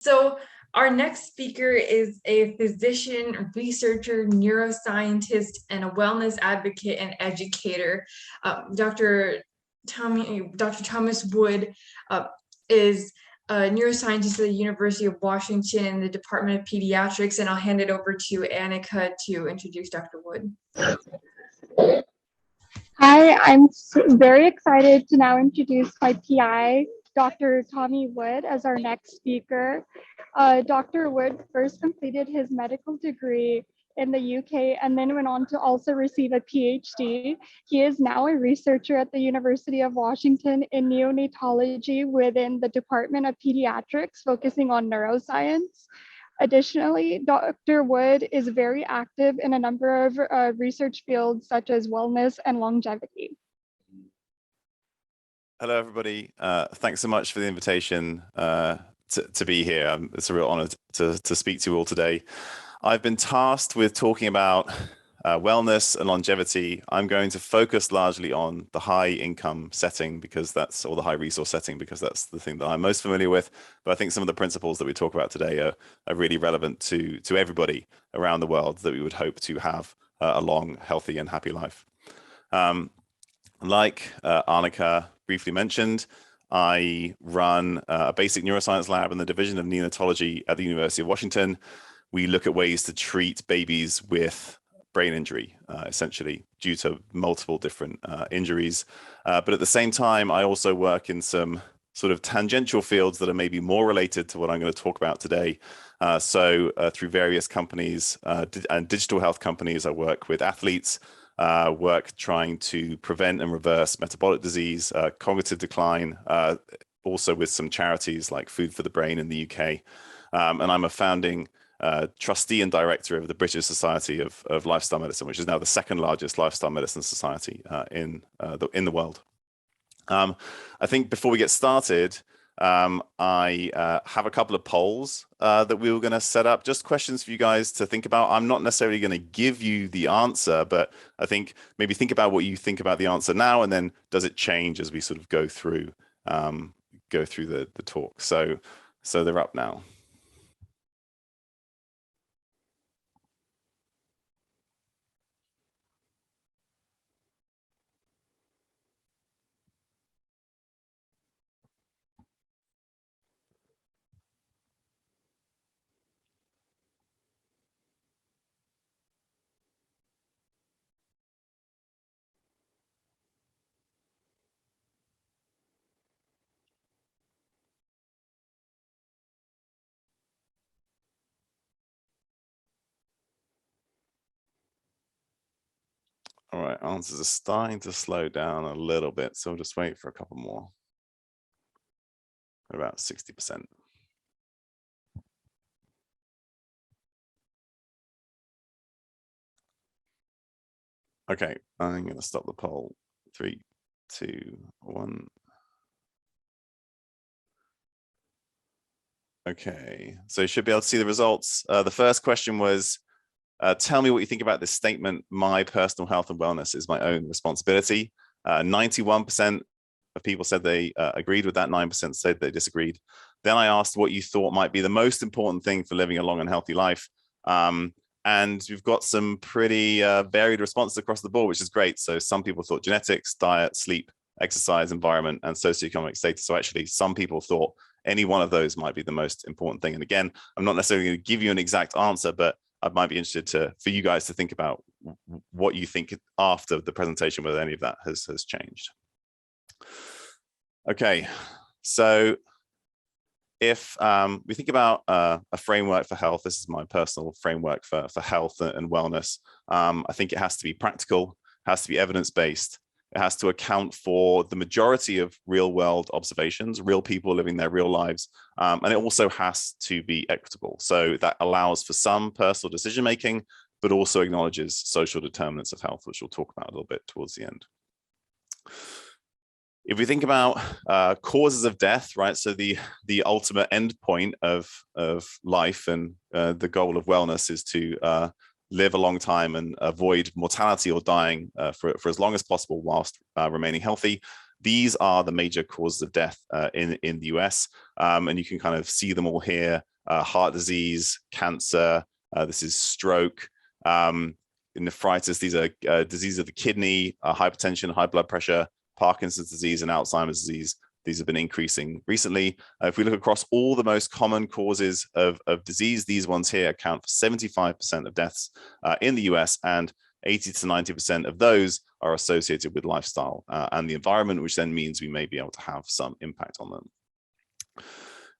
So our next speaker is a physician, researcher, neuroscientist, and a wellness advocate and educator. Dr. Thomas Wood is a neuroscientist at the University of Washington in the Department of Pediatrics, and I'll hand it over to Annika to introduce Dr. Wood. Hi, I'm very excited to now introduce my PI, Dr. Tommy Wood, as our next speaker. Dr. Wood first completed his medical degree in the UK and then went on to also receive a PhD. He is now a researcher at the University of Washington in neonatology within the Department of Pediatrics, focusing on neuroscience. Additionally, Dr. Wood is very active in a number of research fields such as wellness and longevity. Hello, everybody. Thanks so much for the invitation to be here. It's a real honor to speak to you all today. I've been tasked with talking about wellness and longevity. I'm going to focus largely on the high income setting or the high resource setting, because that's the thing that I'm most familiar with. But I think some of the principles that we talk about today are really relevant to everybody around the world that we would hope to have a long, healthy and happy life. Like Annika briefly mentioned, I run a basic neuroscience lab in the Division of Neonatology at the University of Washington. We look at ways to treat babies with brain injury, essentially due to multiple different injuries. But at the same time, I also work in some sort of tangential fields that are maybe more related to what I'm going to talk about today. So through various companies and digital health companies, I work with athletes, work trying to prevent and reverse metabolic disease, cognitive decline, also with some charities like Food for the Brain in the UK. And I'm a founding trustee and director of the British Society of Lifestyle Medicine, which is now the second largest lifestyle medicine society in the world. I think before we get started, I have a couple of polls that we were going to set up, just questions for you guys to think about. I'm not necessarily going to give you the answer, but I think maybe think about what you think about the answer now, and then does it change as we sort of go through the talk. So they're up now. All right, answers are starting to slow down a little bit, so we'll just wait for a couple more. About 60%. Okay, I'm going to stop the poll. 3, 2, 1. Okay, so you should be able to see the results. The first question was, tell me what you think about this statement: my personal health and wellness is my own responsibility. 91% of people said they agreed with that, 9% said they disagreed. Then I asked what you thought might be the most important thing for living a long and healthy life. And we've got some pretty varied responses across the board, which is great. So some people thought genetics, diet, sleep, exercise, environment, and socioeconomic status. So actually, some people thought any one of those might be the most important thing. And again, I'm not necessarily going to give you an exact answer, but I might be interested for you guys to think about what you think after the presentation, whether any of that has changed. Okay, so if we think about a framework for health, this is my personal framework for health and wellness. I think it has to be practical, has to be evidence-based. It has to account for the majority of real world observations, real people living their real lives. And it also has to be equitable. So that allows for some personal decision-making, but also acknowledges social determinants of health, which we'll talk about a little bit towards the end. If we think about causes of death, right? So the ultimate end point of life and the goal of wellness is to live a long time and avoid mortality or dying for as long as possible whilst remaining healthy. These are the major causes of death in the US, and you can kind of see them all here heart disease, cancer, this is stroke, nephritis. These are diseases of the kidney, hypertension, high blood pressure, Parkinson's disease, and Alzheimer's disease. These have been increasing recently. If we look across all the most common causes of disease, these ones here account for 75% of deaths in the US, and 80 to 90% of those are associated with lifestyle and the environment, which then means we may be able to have some impact on them.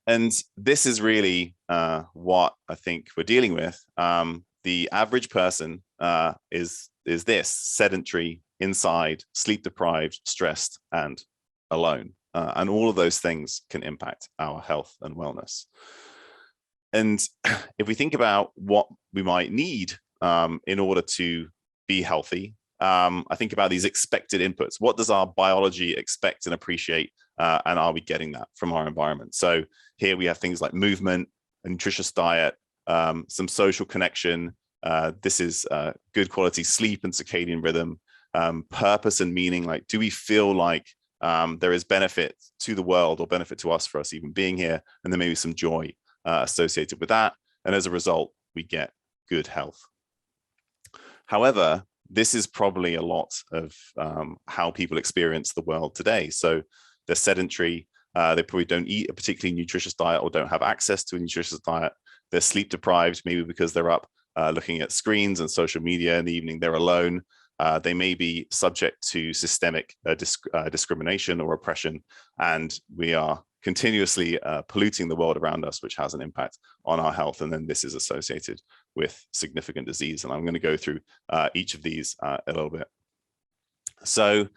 And this is really what I think we're dealing with. The average person is this: sedentary, inside, sleep deprived, stressed, and alone. And all of those things can impact our health and wellness. And if we think about what we might need in order to be healthy, I think about these expected inputs. What does our biology expect and appreciate? And are we getting that from our environment? So here we have things like movement, a nutritious diet, some social connection. This is good quality sleep and circadian rhythm, purpose and meaning. Like, do we feel like there is benefit to the world or benefit to us for us even being here? And there may be some joy associated with that. And as a result, we get good health. However, this is probably a lot of how people experience the world today. So they're sedentary, they probably don't eat a particularly nutritious diet or don't have access to a nutritious diet. They're sleep deprived, maybe because they're up looking at screens and social media in the evening, they're alone. They may be subject to systemic discrimination or oppression, and we are continuously polluting the world around us, which has an impact on our health. And then this is associated with significant disease. And I'm going to go through each of these a little bit. So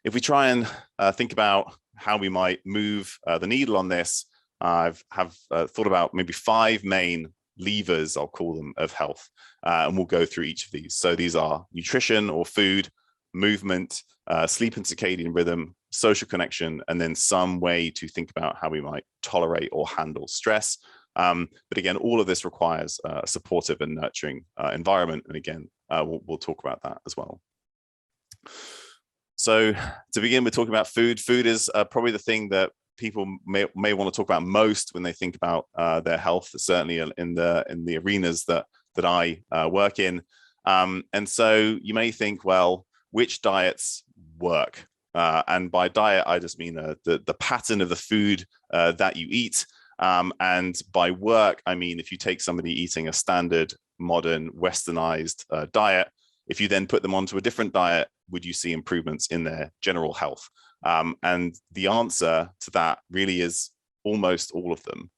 if we try and think about how we might move the needle on this, I've thought about maybe 5 main levers, I'll call them, of health, and we'll go through each of these. So these are nutrition or food, movement, sleep and circadian rhythm, social connection, and then some way to think about how we might tolerate or handle stress. But again, all of this requires a supportive and nurturing environment. And again, we'll talk about that as well. So to begin with, talking about food. Food is probably the thing that people may want to talk about most when they think about their health, certainly in the arenas that I work in. And so you may think, well, which diets work? And by diet, I just mean the pattern of the food that you eat. And by work, I mean, if you take somebody eating a standard, modern, westernized diet, if you then put them onto a different diet, would you see improvements in their general health? And the answer to that really is almost all of them.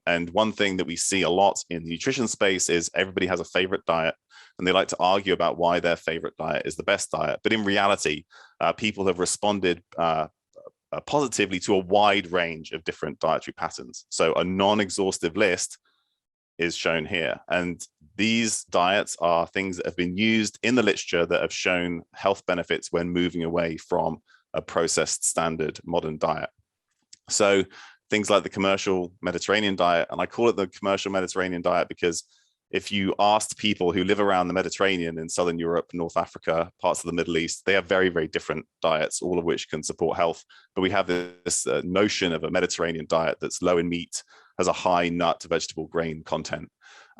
And one thing that we see a lot in the nutrition space is everybody has a favorite diet, and they like to argue about why their favorite diet is the best diet. But in reality, people have responded positively to a wide range of different dietary patterns. So a non-exhaustive list is shown here. And these diets are things that have been used in the literature that have shown health benefits when moving away from a processed standard modern diet. So things like the commercial Mediterranean diet, and I call it the commercial Mediterranean diet because if you asked people who live around the Mediterranean in Southern Europe, North Africa, parts of the Middle East, they have very, very different diets, all of which can support health. But we have this notion of a Mediterranean diet that's low in meat, has a high nut, vegetable, grain content.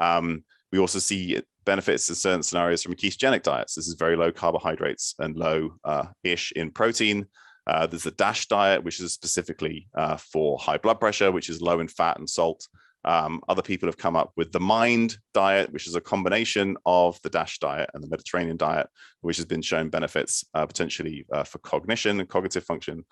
We also see benefits in certain scenarios from ketogenic diets. This is very low carbohydrates and low-ish in protein. There's the DASH diet, which is specifically for high blood pressure, which is low in fat and salt. Other people have come up with the MIND diet, which is a combination of the DASH diet and the Mediterranean diet, which has been shown benefits potentially for cognition and cognitive function.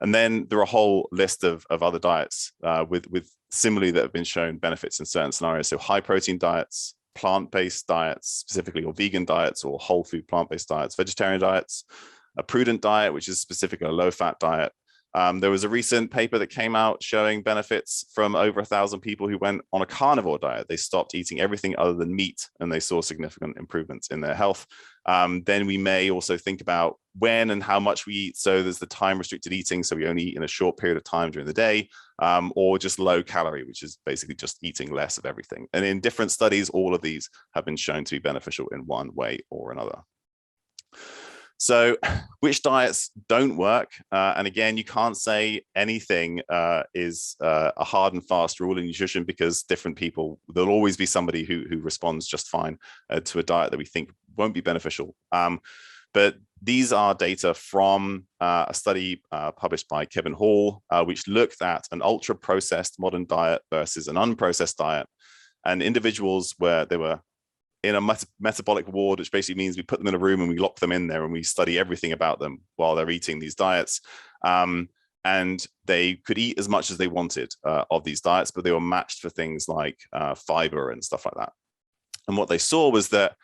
And then there are a whole list of other diets with similarly that have been shown benefits in certain scenarios. So high protein diets, plant-based diets specifically, or vegan diets, or whole food plant-based diets, vegetarian diets, a prudent diet, which is specifically a low-fat diet. There was a recent paper that came out showing benefits from over 1,000 people who went on a carnivore diet. They stopped eating everything other than meat, and they saw significant improvements in their health. Then we may also think about when and how much we eat. So there's the time-restricted eating, so we only eat in a short period of time during the day, or just low calorie, which is basically just eating less of everything. And in different studies, all of these have been shown to be beneficial in one way or another. So which diets don't work? And again, you can't say anything is a hard and fast rule in nutrition, because different people, there'll always be somebody who responds just fine to a diet that we think won't be beneficial. But these are data from a study published by Kevin Hall, which looked at an ultra-processed modern diet versus an unprocessed diet. And individuals where they were in a metabolic ward, which basically means we put them in a room and we lock them in there and we study everything about them while they're eating these diets. And they could eat as much as they wanted of these diets, but they were matched for things like fiber and stuff like that. And what they saw was that,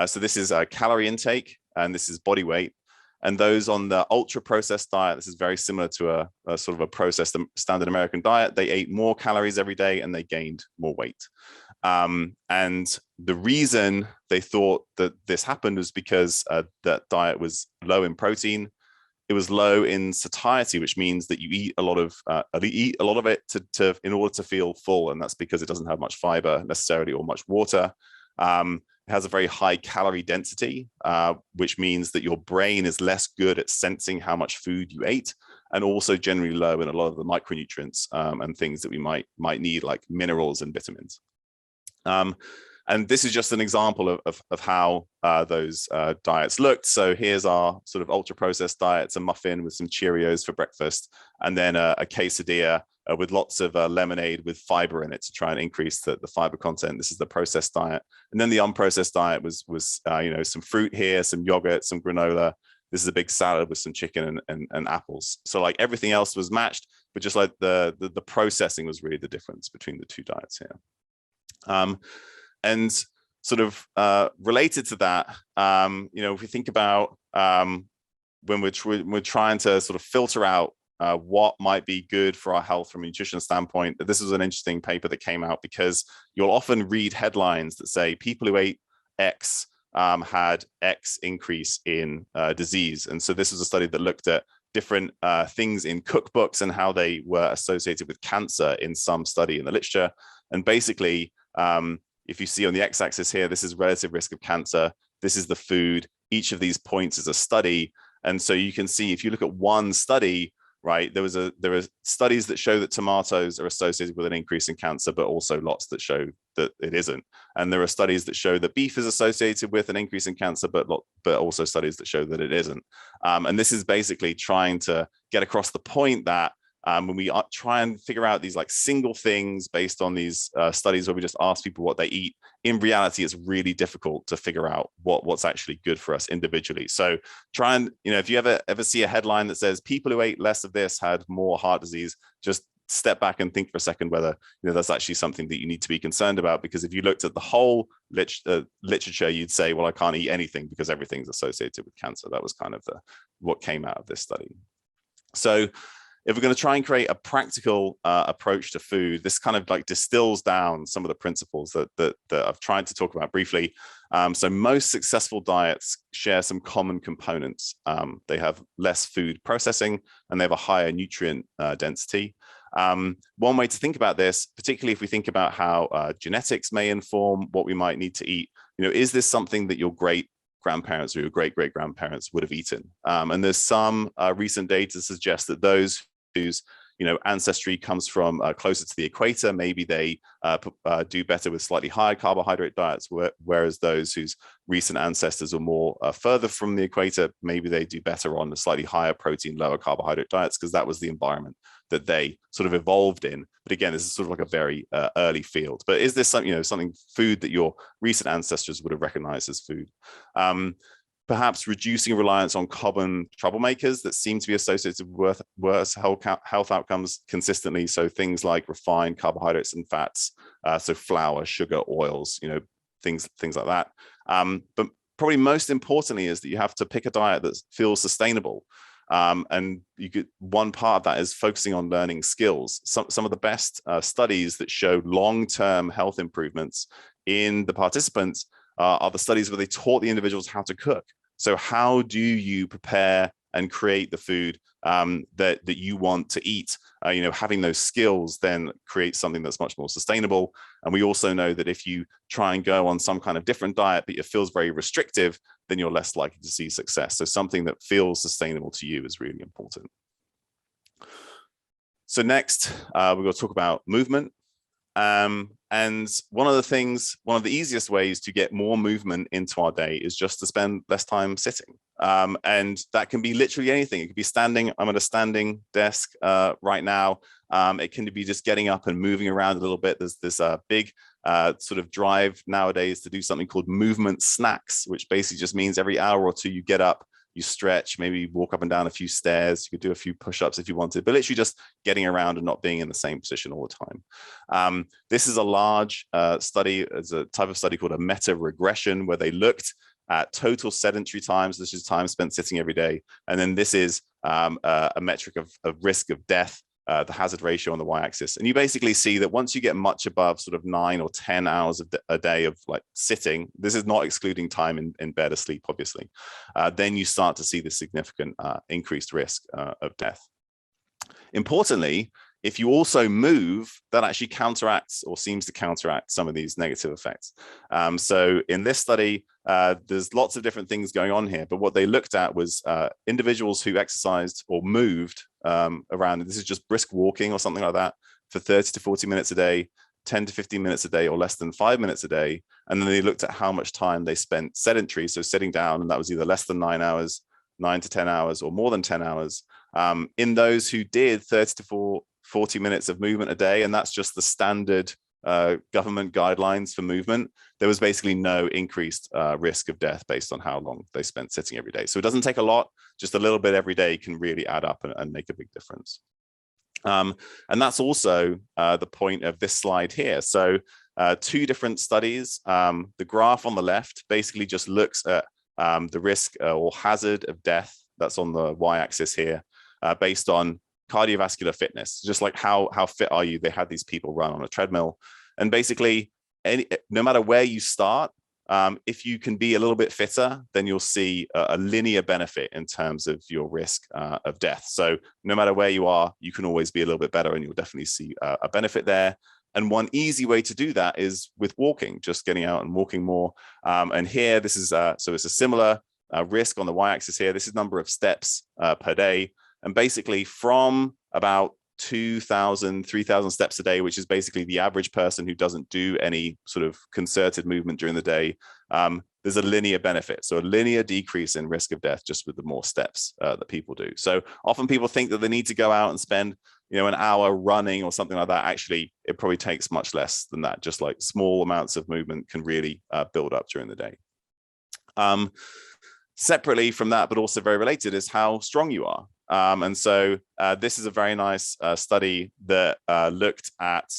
so this is a calorie intake and this is body weight. And those on the ultra processed diet, this is very similar to a sort of a processed standard American diet. They ate more calories every day and they gained more weight. And the reason they thought that this happened was because that diet was low in protein. It was low in satiety, which means that you eat a lot of it in order to feel full, and that's because it doesn't have much fiber necessarily or much water. It has a very high calorie density, which means that your brain is less good at sensing how much food you ate, and also generally low in a lot of the micronutrients and things that we might need, like minerals and vitamins. And this is just an example of how those diets looked. So here's our sort of ultra processed diet. It's a muffin with some Cheerios for breakfast, and then a quesadilla with lots of lemonade with fiber in it to try and increase the fiber content. This is the processed diet. And then the unprocessed diet was some fruit here, some yogurt, some granola. This is a big salad with some chicken and apples. So like everything else was matched, but just like the processing was really the difference between the two diets here. And sort of related to that, if we think about when we're trying to sort of filter out what might be good for our health from a nutrition standpoint, this was an interesting paper that came out, because you'll often read headlines that say people who ate X had X increase in disease. And so this was a study that looked at different things in cookbooks and how they were associated with cancer in some study in the literature. And basically, if you see on the x-axis here, this is relative risk of cancer. This is the food. Each of these points is a study. And so you can see, if you look at one study, right, there are studies that show that tomatoes are associated with an increase in cancer, but also lots that show that it isn't. And there are studies that show that beef is associated with an increase in cancer, but also studies that show that it isn't. And this is basically trying to get across the point that when we try and figure out these like single things based on these studies where we just ask people what they eat, in reality, it's really difficult to figure out what's actually good for us individually. So try and, if you ever see a headline that says people who ate less of this had more heart disease, just step back and think for a second whether that's actually something that you need to be concerned about. Because if you looked at the whole literature, you'd say, well, I can't eat anything because everything's associated with cancer. That was kind of what came out of this study. So if we're going to try and create a practical approach to food, this kind of like distills down some of the principles that I've tried to talk about briefly. So most successful diets share some common components. They have less food processing and they have a higher nutrient density. One way to think about this, particularly if we think about how genetics may inform what we might need to eat, is this something that your great grandparents or your great-great-grandparents would have eaten? And there's some recent data to suggest that those whose ancestry comes from closer to the equator, maybe they do better with slightly higher carbohydrate diets, whereas those whose recent ancestors are more further from the equator, maybe they do better on the slightly higher protein, lower carbohydrate diets, because that was the environment that they sort of evolved in. But again, this is sort of like a very early field. But is this something food that your recent ancestors would have recognized as food? Perhaps reducing reliance on common troublemakers that seem to be associated with worse health outcomes consistently. So things like refined carbohydrates and fats, so flour, sugar, oils, things like that. But probably most importantly is that you have to pick a diet that feels sustainable. And one part of that is focusing on learning skills. Some of the best studies that show long-term health improvements in the participants are the studies where they taught the individuals how to cook. So how do you prepare and create the food that you want to eat. Having those skills then creates something that's much more sustainable. And we also know that if you try and go on some kind of different diet, but it feels very restrictive, then you're less likely to see success. So something that feels sustainable to you is really important. So next, we're going to talk about movement. And one of the easiest ways to get more movement into our day is just to spend less time sitting. And that can be literally anything. It could be standing. I'm at a standing desk right now. It can be just getting up and moving around a little bit. There's this big sort of drive nowadays to do something called movement snacks, which basically just means every hour or two you get up, you stretch, maybe walk up and down a few stairs. You could do a few push-ups if you wanted, but literally just getting around and not being in the same position all the time. This is a large study. It's a type of study called a meta-regression, where they looked at total sedentary times. This is time spent sitting every day. And then this is a metric of risk of death, the hazard ratio on the y-axis. And you basically see that once you get much above sort of 9 or 10 hours a day of like sitting, this is not excluding time in bed asleep, obviously, then you start to see the significant increased risk of death. Importantly, if you also move, that actually counteracts or seems to counteract some of these negative effects. So in this study, there's lots of different things going on here, but what they looked at was individuals who exercised or moved around, and this is just brisk walking or something like that, for 30 to 40 minutes a day, 10 to 15 minutes a day, or less than 5 minutes a day. And then they looked at how much time they spent sedentary, so sitting down, and that was either less than 9 hours, 9 to 10 hours, or more than 10 hours. In those who did 30 to 40 minutes of movement a day, and that's just the standard government guidelines for movement, there was basically no increased risk of death based on how long they spent sitting every day. So it doesn't take a lot, just a little bit every day can really add up and make a big difference. And that's also the point of this slide here. So 2 different studies. The graph on the left basically just looks at the risk or hazard of death, that's on the y-axis here, based on cardiovascular fitness, just like how fit are you. They had these people run on a treadmill, and basically no matter where you start, if you can be a little bit fitter, then you'll see a linear benefit in terms of your risk of death. So no matter where you are, you can always be a little bit better, and you'll definitely see a benefit there. And one easy way to do that is with walking, just getting out and walking more. And here, this is so it's a similar risk on the y-axis here. This is number of steps per day. And basically from about 2,000, 3,000 steps a day, which is basically the average person who doesn't do any sort of concerted movement during the day, there's a linear benefit. So a linear decrease in risk of death just with the more steps that people do. So often people think that they need to go out and spend, an hour running or something like that. Actually, it probably takes much less than that. Just like small amounts of movement can really build up during the day. Separately from that, but also very related, is how strong you are. And so this is a very nice study that looked at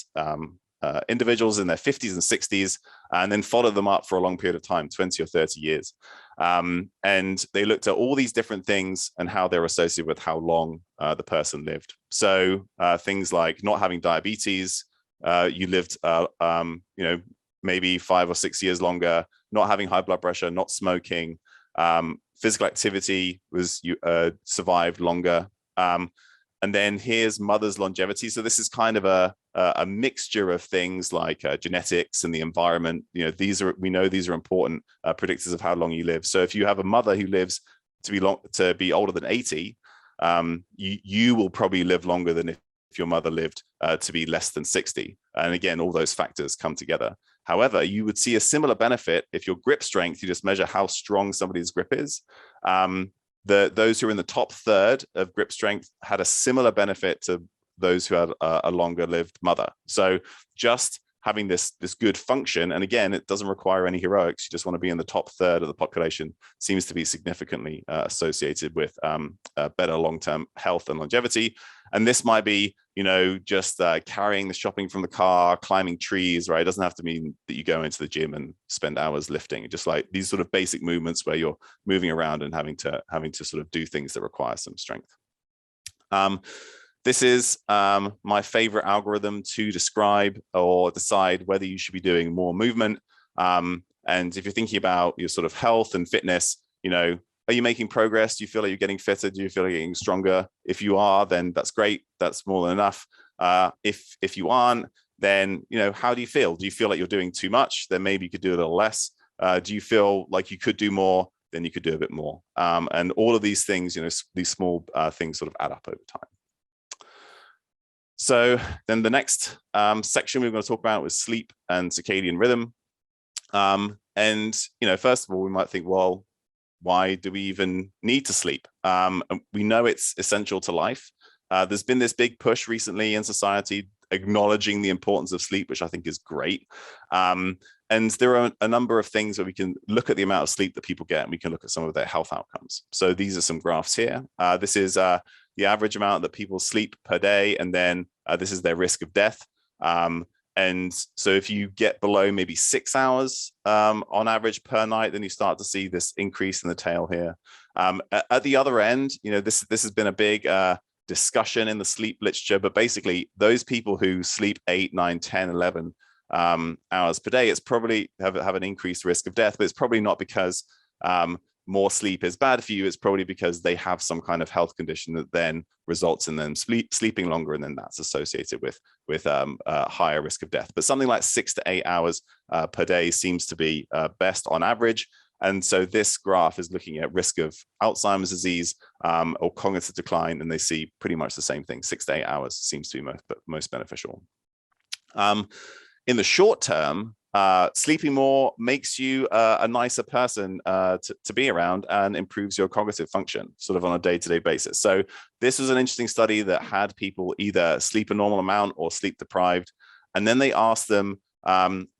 individuals in their 50s and 60s, and then followed them up for a long period of time, 20 or 30 years. And they looked at all these different things and how they're associated with how long the person lived. So things like not having diabetes, you lived, maybe 5 or 6 years longer, not having high blood pressure, not smoking, physical activity was survived longer. And then here's mother's longevity. So this is kind of a mixture of things like genetics and the environment. We know these are important predictors of how long you live. So if you have a mother who lives to be older than 80, you will probably live longer than if your mother lived to be less than 60. And again, all those factors come together. However, you would see a similar benefit if your grip strength, you just measure how strong somebody's grip is. Those who are in the top third of grip strength had a similar benefit to those who had a longer lived mother. So just having this good function, and again, it doesn't require any heroics, you just want to be in the top third of the population, seems to be significantly associated with better long-term health and longevity. And this might be, just carrying the shopping from the car, climbing trees, right? It doesn't have to mean that you go into the gym and spend hours lifting. Just like these sort of basic movements where you're moving around and having to sort of do things that require some strength. This is my favorite algorithm to describe or decide whether you should be doing more movement. And if you're thinking about your sort of health and fitness, are you making progress? Do you feel like you're getting fitter? Do you feel like you're getting stronger? If you are, then that's great. That's more than enough. If you aren't, then, you know, how do you feel? Do you feel like you're doing too much? Then maybe you could do a little less. Do you feel like you could do more? Then you could do a bit more. And all of these things, you know, these small things sort of add up over time. So then the next section we're going to talk about was sleep and circadian rhythm. And, you know, first of all, we might think, well, why do we even need to sleep? We know it's essential to life. There's been this big push recently in society acknowledging the importance of sleep, which I think is great. And there are a number of things where we can look at the amount of sleep that people get, and we can look at some of their health outcomes. So these are some graphs here. This is the average amount that people sleep per day, and then this is their risk of death. And so if you get below maybe 6 hours on average per night, then you start to see this increase in the tail here. At the other end, you know, this has been a big discussion in the sleep literature, but basically those people who sleep 8, 9, 10, 11 hours per day, it's probably have an increased risk of death, but it's probably not because more sleep is bad for you. It's probably because they have some kind of health condition that then results in them sleeping longer, and then that's associated with a higher risk of death. But something like 6 to 8 hours per day seems to be best on average. And so this graph is looking at risk of Alzheimer's disease or cognitive decline, and they see pretty much the same thing. 6 to 8 hours seems to be most beneficial. In the short term, sleeping more makes you a nicer person to be around and improves your cognitive function sort of on a day-to-day basis. So this was an interesting study that had people either sleep a normal amount or sleep deprived. And then they asked them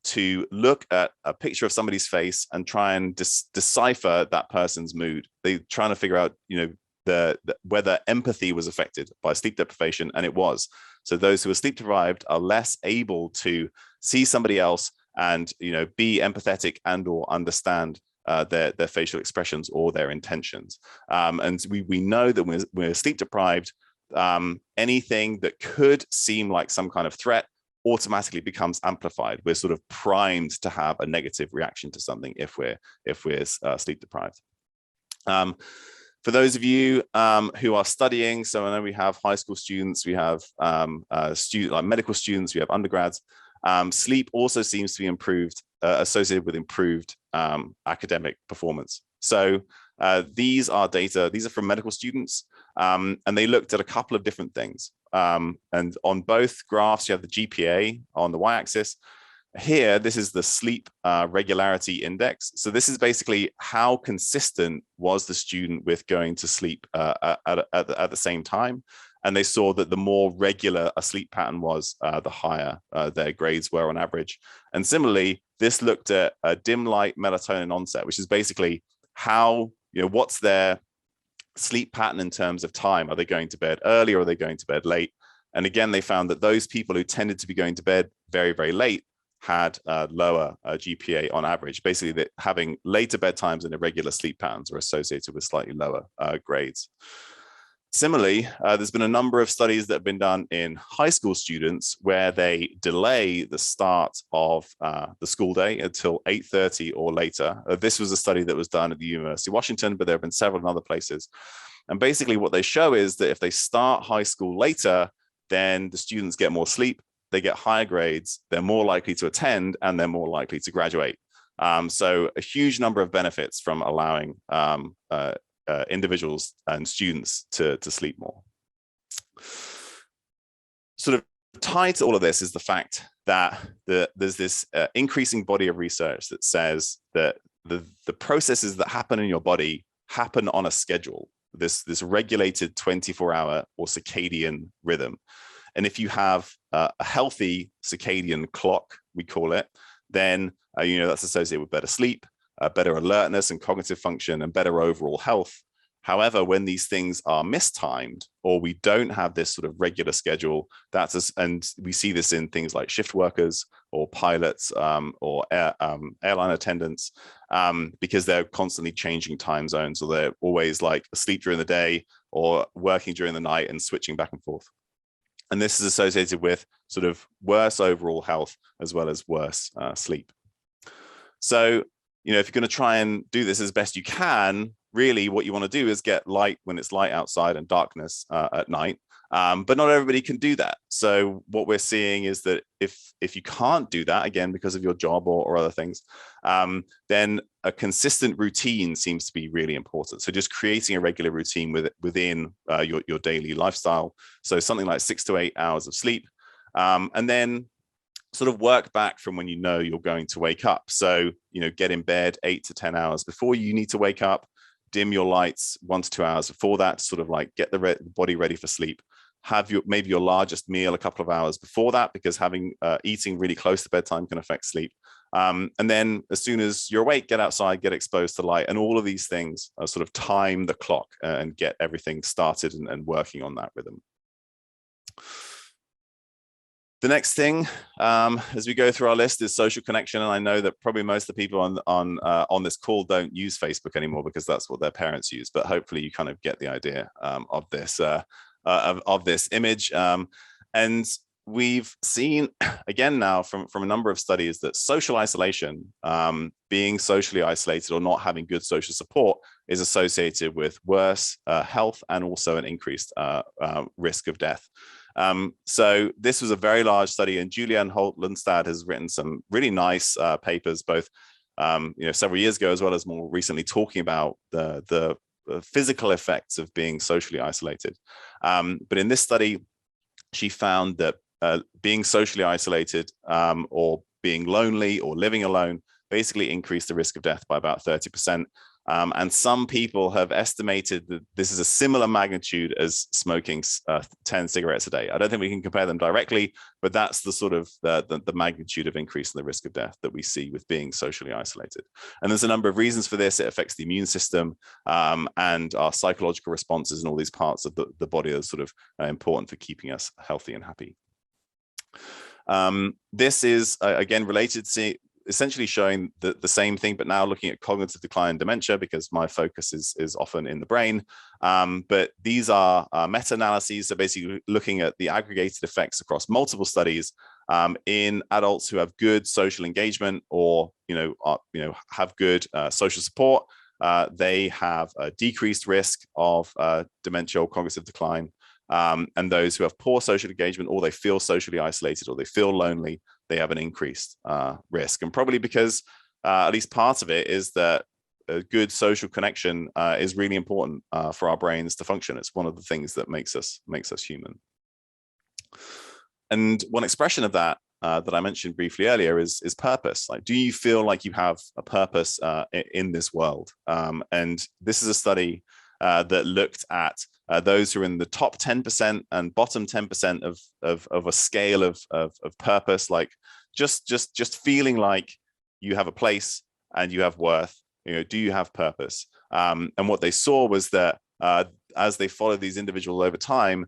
to look at a picture of somebody's face and try and decipher that person's mood. They're trying to figure out, you know, whether empathy was affected by sleep deprivation, and it was. So those who are sleep deprived are less able to see somebody else and, you know, be empathetic and or understand their facial expressions or their intentions. And we know that when we're sleep deprived, anything that could seem like some kind of threat automatically becomes amplified. We're sort of primed to have a negative reaction to something if we're sleep deprived. For those of you who are studying, so I know we have high school students, we have like medical students, we have undergrads. Sleep also seems to be associated with improved academic performance. So these are data, these are from medical students, and they looked at a couple of different things. And on both graphs, you have the GPA on the y-axis. Here, this is the sleep regularity index. So this is basically how consistent was the student with going to sleep at the same time. And they saw that the more regular a sleep pattern was, the higher their grades were on average. And similarly, this looked at dim light melatonin onset, which is basically how, you know, what's their sleep pattern in terms of time. Are they going to bed early or are they going to bed late? And again, they found that those people who tended to be going to bed very, very late had lower GPA on average. Basically, that having later bedtimes and irregular sleep patterns are associated with slightly lower grades. Similarly, there's been a number of studies that have been done in high school students where they delay the start of the school day until 8:30 or later. This was a study that was done at the University of Washington, but there have been several in other places. And basically what they show is that if they start high school later, then the students get more sleep, they get higher grades, they're more likely to attend, and they're more likely to graduate. So a huge number of benefits from allowing individuals and students to sleep more. Sort of tied to all of this is the fact that there's this increasing body of research that says that the processes that happen in your body happen on a schedule, this regulated 24-hour or circadian rhythm. And if you have a healthy circadian clock, we call it, then you know, that's associated with better sleep, better alertness and cognitive function, and better overall health. However, when these things are mistimed, or we don't have this sort of regular schedule, and we see this in things like shift workers or pilots or airline attendants, because they're constantly changing time zones, or they're always like asleep during the day or working during the night and switching back and forth. And this is associated with sort of worse overall health as well as worse sleep. So, you know, if you're going to try and do this as best you can, really what you want to do is get light when it's light outside and darkness at night. But not everybody can do that. So what we're seeing is that if you can't do that, again, because of your job or other things, then a consistent routine seems to be really important. So just creating a regular routine within your daily lifestyle. So something like 6 to 8 hours of sleep, and then sort of work back from when you know you're going to wake up. So, get in bed 8 to 10 hours before you need to wake up, dim your lights 1 to 2 hours before that to sort of like get the body ready for sleep. Have maybe your largest meal a couple of hours before that, because eating really close to bedtime can affect sleep. And then as soon as you're awake, get outside, get exposed to light, and all of these things sort of time the clock and get everything started and working on that rhythm. The next thing, as we go through our list, is social connection. And I know that probably most of the people on this call don't use Facebook anymore because that's what their parents use. But hopefully you kind of get the idea of this image. And we've seen, again now from a number of studies, that social isolation, being socially isolated or not having good social support, is associated with worse health and also an increased risk of death. So this was a very large study, and Julianne Holt-Lundstad has written some really nice papers, both several years ago as well as more recently, talking about the physical effects of being socially isolated. But in this study, she found that being socially isolated or being lonely or living alone basically increased the risk of death by about 30%. And some people have estimated that this is a similar magnitude as smoking 10 cigarettes a day. I don't think we can compare them directly, but that's the sort of the magnitude of increase in the risk of death that we see with being socially isolated. And there's a number of reasons for this. It affects the immune system and our psychological responses, and all these parts of the body are sort of important for keeping us healthy and happy. This is again related to essentially showing the same thing, but now looking at cognitive decline and dementia, because my focus is often in the brain. But these are meta-analyses, so basically looking at the aggregated effects across multiple studies in adults who have good social engagement or have good social support. They have a decreased risk of dementia or cognitive decline. And those who have poor social engagement, or they feel socially isolated, or they feel lonely, they have an increased risk. And probably because at least part of it is that a good social connection is really important for our brains to function. It's one of the things that makes us human. And one expression of that that I mentioned briefly earlier is purpose. Like, do you feel like you have a purpose in this world? And this is a study that looked at those who are in the top 10% and bottom 10% of a scale of purpose, like just feeling like you have a place and you have worth. Do you have purpose? And what they saw was that as they followed these individuals over time,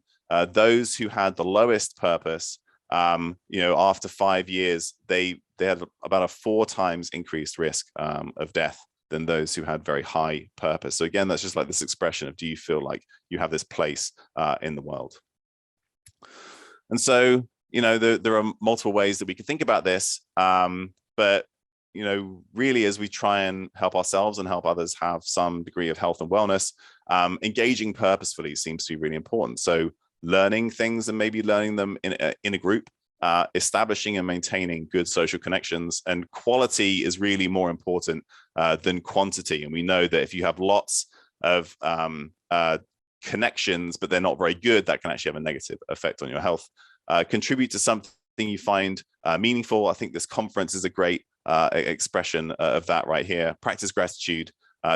those who had the lowest purpose, after 5 years, they had about a 4 times increased risk of death than those who had very high purpose. So again, that's just like this expression of, do you feel like you have this place in the world? And so, there are multiple ways that we can think about this, but really, as we try and help ourselves and help others have some degree of health and wellness, engaging purposefully seems to be really important. So learning things and maybe learning them in a group, establishing and maintaining good social connections, and quality is really more important than quantity. And we know that if you have lots of connections, but they're not very good, that can actually have a negative effect on your health. Contribute to something you find meaningful. I think this conference is a great expression of that right here. Practice gratitude.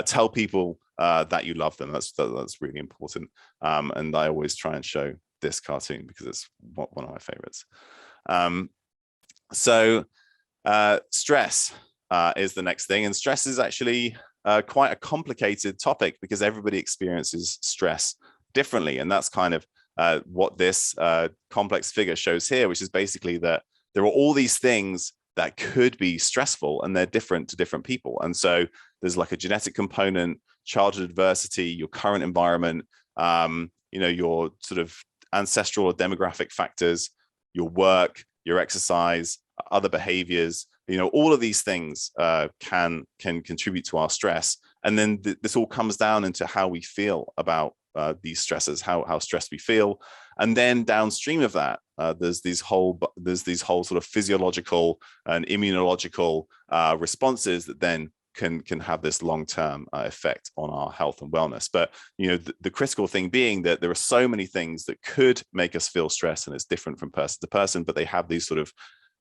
Tell people that you love them. That's really important. And I always try and show this cartoon because it's one of my favorites. Stress is the next thing, and stress is actually quite a complicated topic because everybody experiences stress differently, and that's kind of what this complex figure shows here, which is basically that there are all these things that could be stressful, and they're different to different people. And so there's like a genetic component, childhood adversity, your current environment, your sort of ancestral or demographic factors, your work, your exercise, other behaviors, all of these things can contribute to our stress. And then this all comes down into how we feel about these stresses, how stressed we feel. And then downstream of that, there's these whole sort of physiological and immunological responses that then can have this long-term effect on our health and wellness. But the critical thing being that there are so many things that could make us feel stressed, and it's different from person to person, but they have these sort of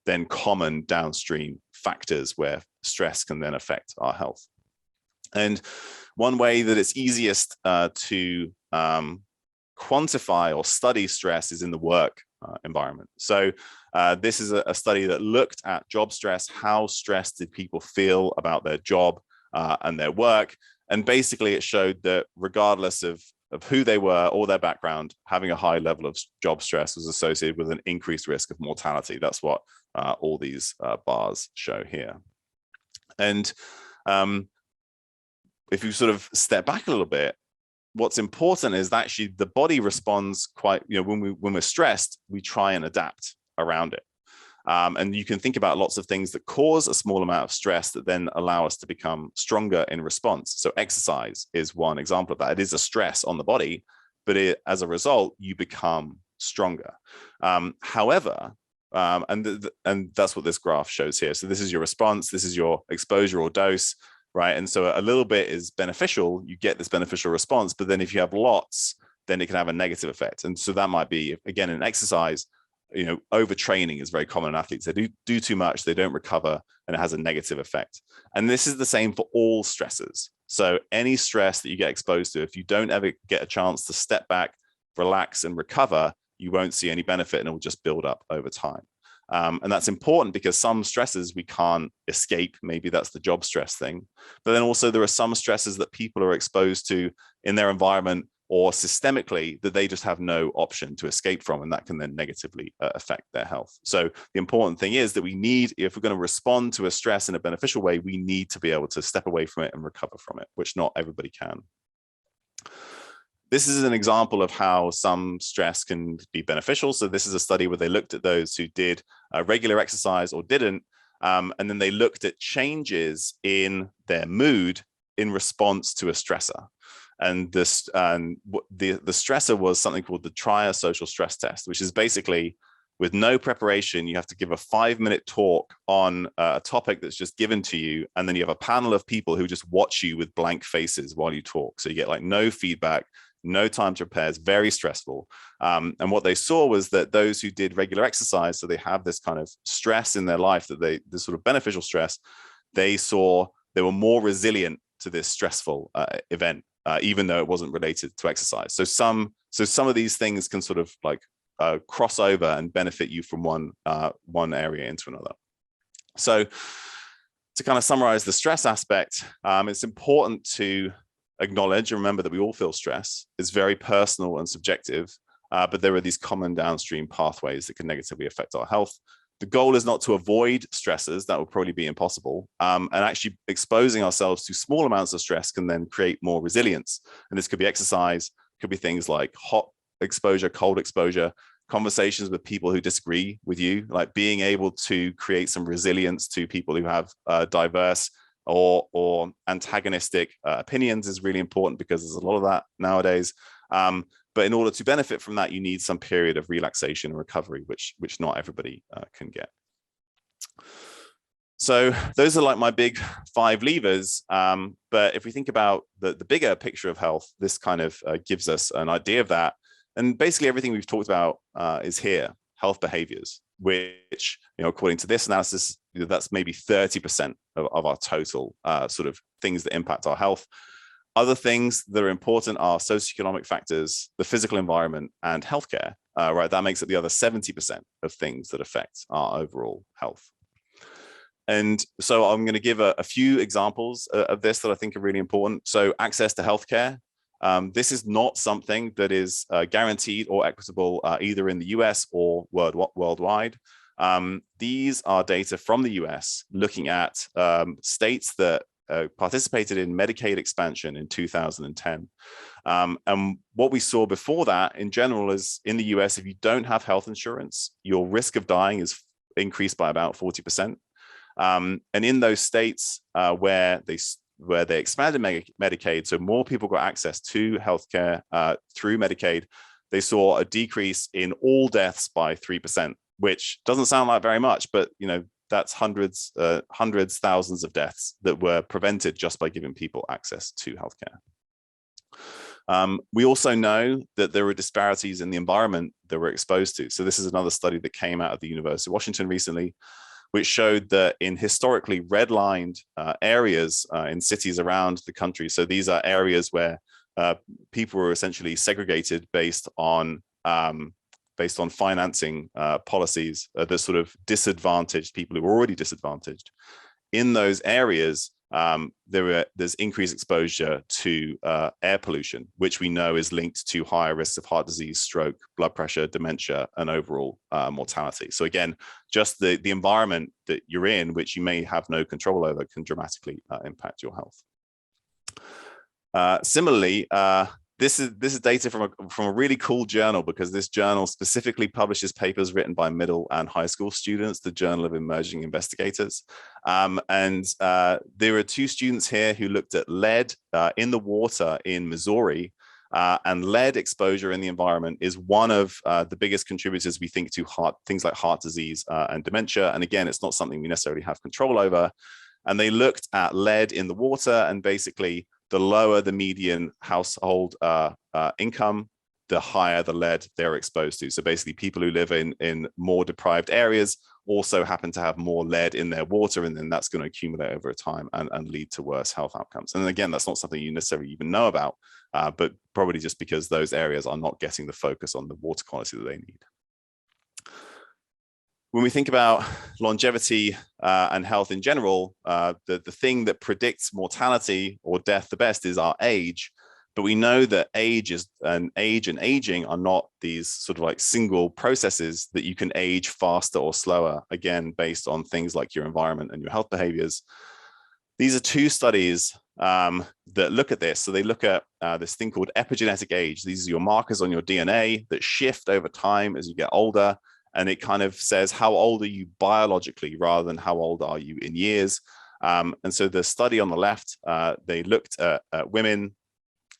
then common downstream factors where stress can then affect our health. And one way that it's easiest to quantify or study stress is in the work environment. So this is a study that looked at job stress. How stressed did people feel about their job and their work? And basically it showed that regardless of who they were or their background, having a high level of job stress was associated with an increased risk of mortality. That's what all these bars show here. And if you sort of step back a little bit, what's important is that actually the body responds quite, when we're stressed, we try and adapt around it. And you can think about lots of things that cause a small amount of stress that then allow us to become stronger in response. So exercise is one example of that. It is a stress on the body, but as a result, you become stronger. However, and that's what this graph shows here. So this is your response, this is your exposure or dose, right? And so a little bit is beneficial, you get this beneficial response, but then if you have lots, then it can have a negative effect. And so that might be, again, in exercise, overtraining is very common in athletes. They do too much, they don't recover, and it has a negative effect. And this is the same for all stresses. So any stress that you get exposed to, if you don't ever get a chance to step back, relax, and recover, you won't see any benefit, and it will just build up over time. And that's important because some stresses we can't escape. Maybe that's the job stress thing. But then also there are some stresses that people are exposed to in their environment or systemically that they just have no option to escape from, and that can then negatively affect their health. So the important thing is that we need, if we're going to respond to a stress in a beneficial way, we need to be able to step away from it and recover from it, which not everybody can. This is an example of how some stress can be beneficial. So this is a study where they looked at those who did regular exercise or didn't, and then they looked at changes in their mood in response to a stressor. And the stressor was something called the Trier Social Stress Test, which is basically, with no preparation, you have to give a 5-minute talk on a topic that's just given to you. And then you have a panel of people who just watch you with blank faces while you talk. So you get like no feedback, no time to prepare. It's very stressful. And what they saw was that those who did regular exercise, so they have this kind of stress in their life, this sort of beneficial stress, they saw they were more resilient to this stressful event, even though it wasn't related to exercise. So some of these things can sort of like cross over and benefit you from one area into another. So to kind of summarize the stress aspect, it's important to acknowledge and remember that we all feel stress. It's very personal and subjective, but there are these common downstream pathways that can negatively affect our health. The goal is not to avoid stressors. That would probably be impossible. And actually exposing ourselves to small amounts of stress can then create more resilience. And this could be exercise, could be things like hot exposure, cold exposure, conversations with people who disagree with you, like being able to create some resilience to people who have diverse or antagonistic opinions is really important, because there's a lot of that nowadays. But in order to benefit from that, you need some period of relaxation and recovery, which not everybody can get. So those are like my big 5 levers. But if we think about the bigger picture of health, this kind of gives us an idea of that. And basically everything we've talked about is here: health behaviors, which, according to this analysis, that's maybe 30% of our total sort of things that impact our health. Other things that are important are socioeconomic factors, the physical environment, and healthcare, right? That makes it the other 70% of things that affect our overall health. And so I'm going to give a few examples of this that I think are really important. So access to healthcare. This is not something that is guaranteed or equitable either in the US or worldwide. These are data from the US looking at states that participated in Medicaid expansion in 2010. And what we saw before that in general is, in the US, if you don't have health insurance, your risk of dying is increased by about 40%. And in those states where where they expanded Medicaid, so more people got access to healthcare through Medicaid, they saw a decrease in all deaths by 3%, which doesn't sound like very much, but that's hundreds, thousands of deaths that were prevented just by giving people access to healthcare. We also know that there were disparities in the environment that we're exposed to. So this is another study that came out of the University of Washington recently, which showed that in historically redlined areas in cities around the country, so these are areas where people were essentially segregated based on financing policies that sort of disadvantaged people who were already disadvantaged. In those areas, there's increased exposure to air pollution, which we know is linked to higher risks of heart disease, stroke, blood pressure, dementia, and overall mortality. So again, just the environment that you're in, which you may have no control over, can dramatically impact your health. Similarly, this is data from a really cool journal, because this journal specifically publishes papers written by middle and high school students, the Journal of Emerging Investigators. There are two students here who looked at lead in the water in Missouri, and lead exposure in the environment is one of the biggest contributors we think to things like heart disease and dementia. And again, it's not something we necessarily have control over. And they looked at lead in the water, and basically the lower the median household income, the higher the lead they're exposed to. So basically people who live in more deprived areas also happen to have more lead in their water, and then that's going to accumulate over time and lead to worse health outcomes. And again, that's not something you necessarily even know about, but probably just because those areas are not getting the focus on the water quality that they need. When we think about longevity and health in general, the thing that predicts mortality or death the best is our age. But we know that age and aging are not these sort of like single processes that you can age faster or slower, again, based on things like your environment and your health behaviors. These are two studies that look at this. So they look at this thing called epigenetic age. These are your markers on your DNA that shift over time as you get older. And it kind of says, how old are you biologically rather than how old are you in years? And so the study on the left, they looked at women,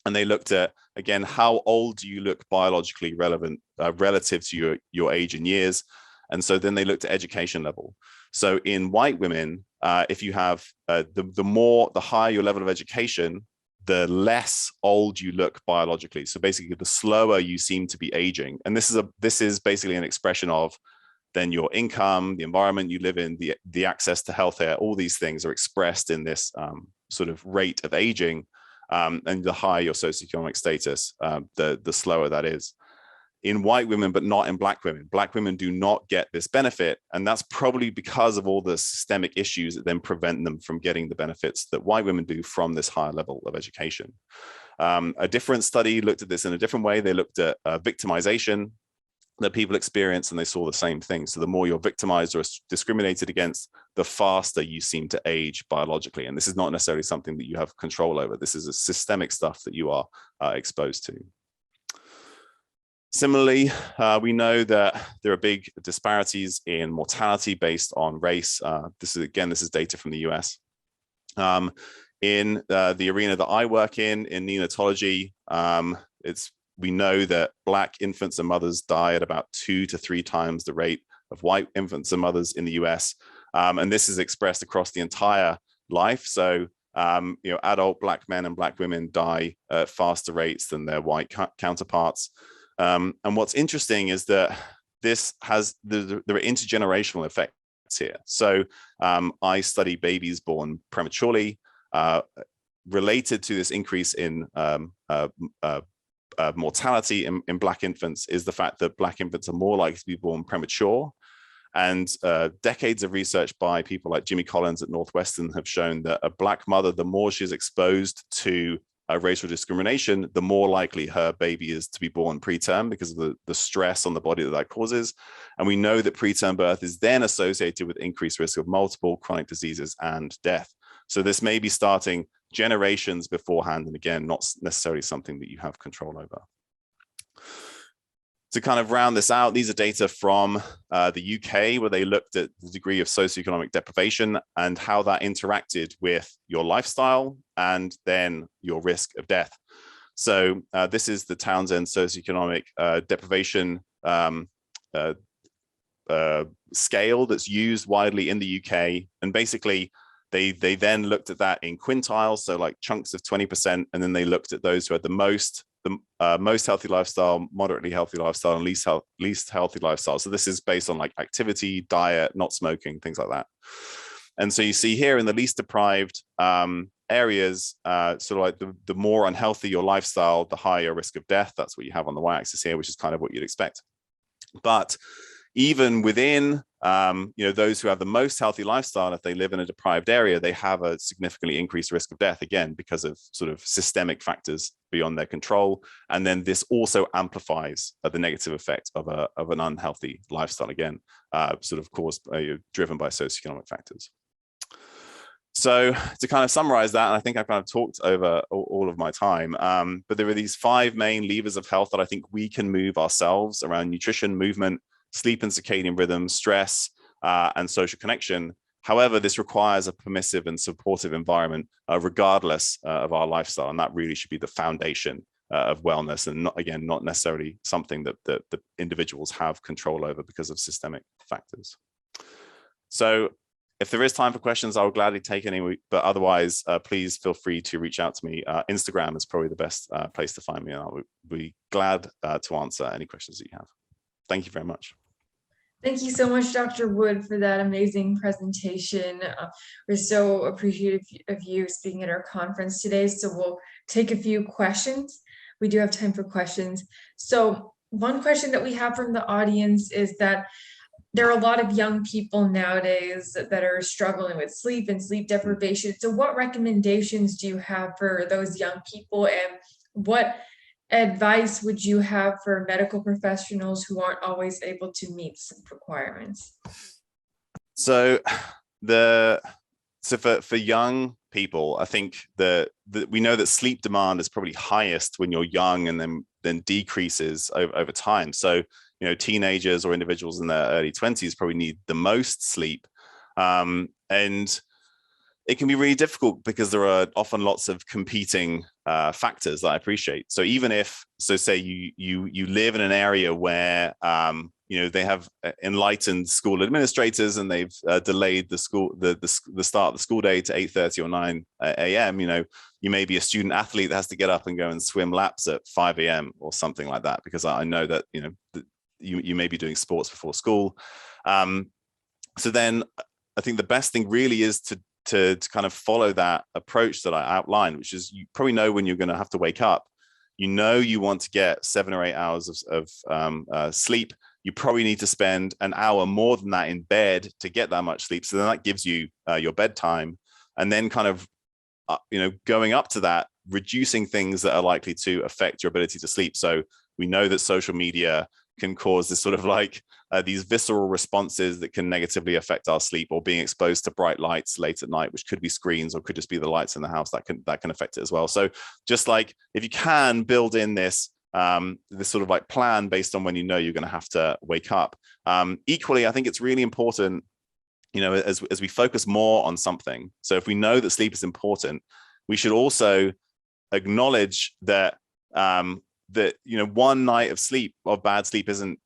and they looked at, again, how old do you look biologically relative to your age in years? And so then they looked at education level. So in white women, if you have the higher your level of education, the less old you look biologically. So basically, the slower you seem to be aging. And this is basically an expression of then your income, the environment you live in, the access to healthcare. All these things are expressed in this sort of rate of aging. And the higher your socioeconomic status, the slower that is. In white women, but not in Black women. Black women do not get this benefit. And that's probably because of all the systemic issues that then prevent them from getting the benefits that white women do from this higher level of education. A different study looked at this in a different way. They looked at victimization that people experience, and they saw the same thing. So the more you're victimized or discriminated against, the faster you seem to age biologically. And this is not necessarily something that you have control over. This is a systemic stuff that you are exposed to. Similarly, we know that there are big disparities in mortality based on race. This is data from the US. In the arena that I work in neonatology, we know that Black infants and mothers die at about 2 to 3 times the rate of white infants and mothers in the US. And this is expressed across the entire life. So, adult Black men and Black women die at faster rates than their white counterparts. And what's interesting is that there are intergenerational effects here. So I study babies born prematurely. Related to this increase in mortality in Black infants is the fact that Black infants are more likely to be born premature. And decades of research by people like Jimmy Collins at Northwestern have shown that a Black mother, the more she's exposed to racial discrimination, the more likely her baby is to be born preterm because of the stress on the body that causes. And we know that preterm birth is then associated with increased risk of multiple chronic diseases and death. So this may be starting generations beforehand, and again, not necessarily something that you have control over. To kind of round this out, these are data from the UK, where they looked at the degree of socioeconomic deprivation and how that interacted with your lifestyle and then your risk of death. So this is the Townsend socioeconomic deprivation scale that's used widely in the UK. And basically, they then looked at that in quintiles, so like chunks of 20%, and then they looked at those who had the most healthy lifestyle, moderately healthy lifestyle, and least healthy lifestyle. So this is based on like activity, diet, not smoking, things like that. And so you see here in the least deprived areas, sort of like the more unhealthy your lifestyle, the higher risk of death. That's what you have on the y-axis here, which is kind of what you'd expect. But even within those who have the most healthy lifestyle, if they live in a deprived area, they have a significantly increased risk of death, again, because of sort of systemic factors beyond their control. And then this also amplifies the negative effect of an unhealthy lifestyle, again, sort of caused, driven by socioeconomic factors. So to kind of summarize that, and I think I've kind of talked over all of my time, but there are these 5 main levers of health that I think we can move ourselves around: nutrition, movement, sleep and circadian rhythm, stress, and social connection. However, this requires a permissive and supportive environment, regardless of our lifestyle. And that really should be the foundation of wellness, and not necessarily something that the individuals have control over because of systemic factors. So if there is time for questions, I will gladly take any, but otherwise, please feel free to reach out to me. Instagram is probably the best place to find me, and I would be glad to answer any questions that you have. Thank you very much. Thank you so much, Dr. Wood, for that amazing presentation. We're so appreciative of you speaking at our conference today. So we'll take a few questions. We do have time for questions. So one question that we have from the audience is that there are a lot of young people nowadays that are struggling with sleep and sleep deprivation. So what recommendations do you have for those young people, and what advice would you have for medical professionals who aren't always able to meet sleep requirements? So for young people, I think that we know that sleep demand is probably highest when you're young, and then decreases over time. So teenagers or individuals in their early 20s probably need the most sleep, and it can be really difficult because there are often lots of competing factors that I appreciate. So even if, say you live in an area where they have enlightened school administrators and they've delayed the start of the school day to 8:30 or 9 a.m. You may be a student athlete that has to get up and go and swim laps at 5 a.m. or something like that, because I know that you may be doing sports before school. So then I think the best thing really is to kind of follow that approach that I outlined, which is, you probably know when you're going to have to wake up. You want to get 7 or 8 hours of sleep. You probably need to spend an hour more than that in bed to get that much sleep. So then that gives you your bedtime, and then kind of going up to that, reducing things that are likely to affect your ability to sleep. So we know that social media can cause this sort of like these visceral responses that can negatively affect our sleep, or being exposed to bright lights late at night, which could be screens or could just be the lights in the house that can affect it as well. So just like, if you can build in this sort of like plan based on when you're going to have to wake up. Equally, I think it's really important, as we focus more on something. So if we know that sleep is important, we should also acknowledge that one night of bad sleep isn't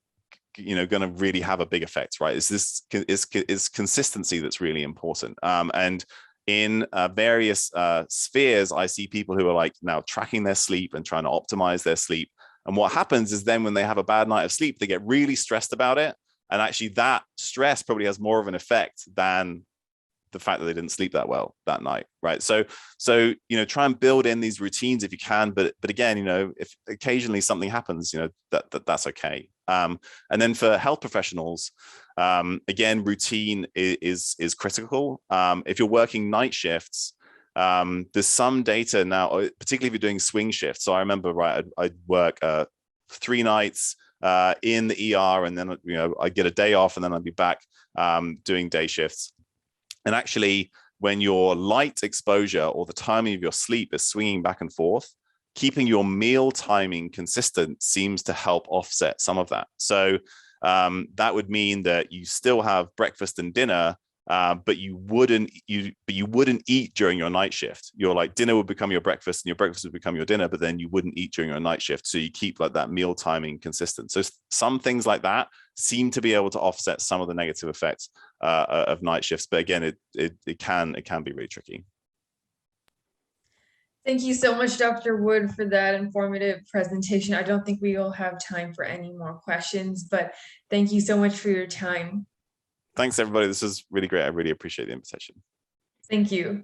going to really have a big effect, right? It's consistency that's really important. And in various spheres, I see people who are like now tracking their sleep and trying to optimize their sleep. And what happens is then when they have a bad night of sleep, they get really stressed about it. And actually that stress probably has more of an effect than the fact that they didn't sleep that well that night, right? So try and build in these routines if you can, but again, if occasionally something happens, that's okay. And then for health professionals, again, routine is critical. If you're working night shifts, there's some data now, particularly if you're doing swing shifts. So I remember, right, I'd work 3 nights in the ER, and then I'd get a day off, and then I'd be back doing day shifts. And actually, when your light exposure or the timing of your sleep is swinging back and forth, keeping your meal timing consistent seems to help offset some of that. So that would mean that you still have breakfast and dinner, but you wouldn't eat during your night shift. Your like dinner would become your breakfast and your breakfast would become your dinner, but then you wouldn't eat during your night shift. So you keep like that meal timing consistent. So some things like that seem to be able to offset some of the negative effects of night shifts. But again, it can be really tricky. Thank you so much, Dr. Wood, for that informative presentation. I don't think we will have time for any more questions, but thank you so much for your time. Thanks, everybody. This was really great. I really appreciate the invitation. Thank you.